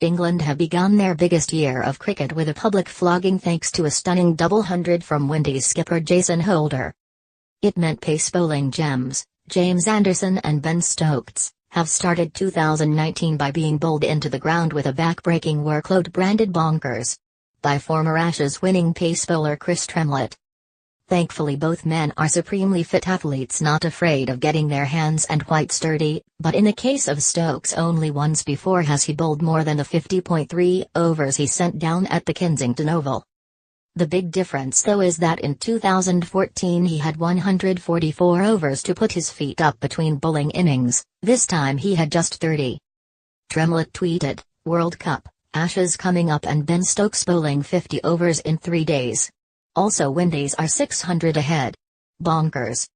England have begun their biggest year of cricket with a public flogging thanks to a stunning double hundred from Windies skipper Jason Holder. It meant pace bowling gems, James Anderson and Ben Stokes, have started 2019 by being bowled into the ground with a back-breaking workload branded bonkers by former Ashes winning pace bowler Chris Tremlett. Thankfully both men are supremely fit athletes not afraid of getting their hands and quite sturdy, but in the case of Stokes only once before has he bowled more than the 50.3 overs he sent down at the Kensington Oval. The big difference though is that in 2014 he had 144 overs to put his feet up between bowling innings, this time he had just 30. Tremlett tweeted, "World Cup, Ashes coming up and Ben Stokes bowling 50 overs in 3 days. Also Windies are 600 ahead. Bonkers."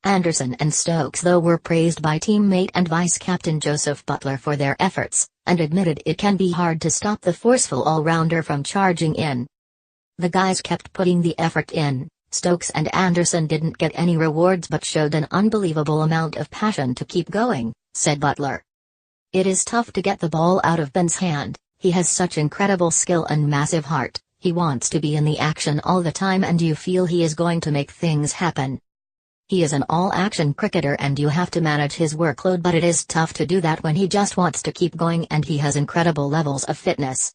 Anderson and Stokes though were praised by teammate and vice-captain Joseph Buttler for their efforts, and admitted it can be hard to stop the forceful all-rounder from charging in. "The guys kept putting the effort in. Stokes and Anderson didn't get any rewards but showed an unbelievable amount of passion to keep going," said Buttler. "It is tough to get the ball out of Ben's hand, he has such incredible skill and massive heart. He wants to be in the action all the time and you feel he is going to make things happen. He is an all-action cricketer and you have to manage his workload, but it is tough to do that when he just wants to keep going and he has incredible levels of fitness.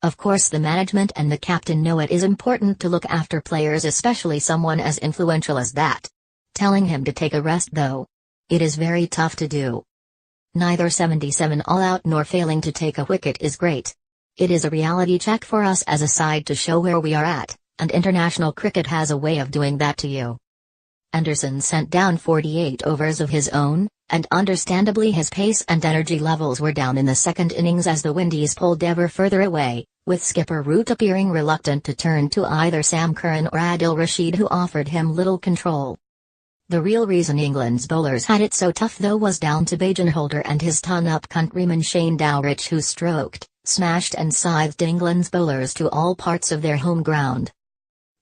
Of course the management and the captain know it is important to look after players, especially someone as influential as that. Telling him to take a rest though. It is very tough to do. Neither 77 all-out nor failing to take a wicket is great. It is a reality check for us as a side to show where we are at, and international cricket has a way of doing that to you." Anderson sent down 48 overs of his own, and understandably his pace and energy levels were down in the second innings as the Windies pulled ever further away, with skipper Root appearing reluctant to turn to either Sam Curran or Adil Rashid, who offered him little control. The real reason England's bowlers had it so tough though was down to Jason Holder and his ton-up countryman Shane Dowrich, who stroked, smashed and scythed England's bowlers to all parts of their home ground.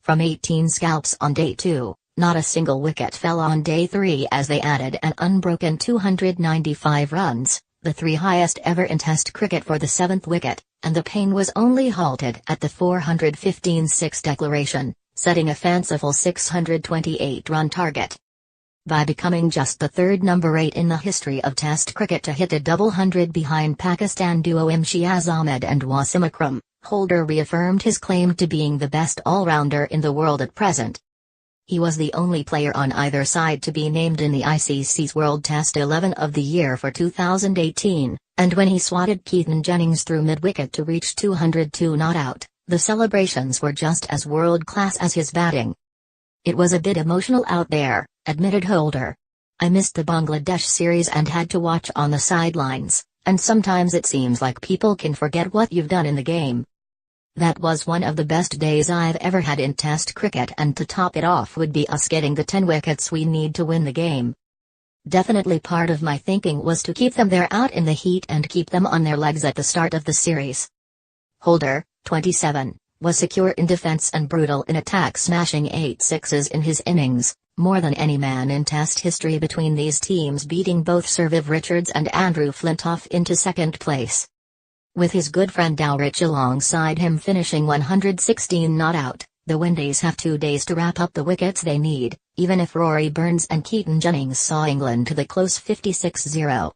From 18 scalps on day 2, not a single wicket fell on day 3 as they added an unbroken 295 runs, the 3 highest ever in Test cricket for the 7th wicket, and the pain was only halted at the 415-6 declaration, setting a fanciful 628-run target. By becoming just the third number 8 in the history of Test cricket to hit a double hundred behind Pakistan duo Imtiaz Ahmed and Wasim Akram, Holder reaffirmed his claim to being the best all-rounder in the world at present. He was the only player on either side to be named in the ICC's World Test 11 of the Year for 2018, and when he swatted Keaton Jennings through mid-wicket to reach 202 not out, the celebrations were just as world-class as his batting. "It was a bit emotional out there," admitted Holder. "I missed the Bangladesh series and had to watch on the sidelines, and sometimes it seems like people can forget what you've done in the game. That was one of the best days I've ever had in Test cricket, and to top it off would be us getting the 10 wickets we need to win the game. Definitely part of my thinking was to keep them there out in the heat and keep them on their legs at the start of the series." Holder, 27, was secure in defense and brutal in attack, smashing 8 sixes in his innings, more than any man in Test history between these teams, beating both Sir Viv Richards and Andrew Flintoff into second place. With his good friend Dowrich alongside him finishing 116 not out, the Windies have 2 days to wrap up the wickets they need, even if Rory Burns and Keaton Jennings saw England to the close 56-0.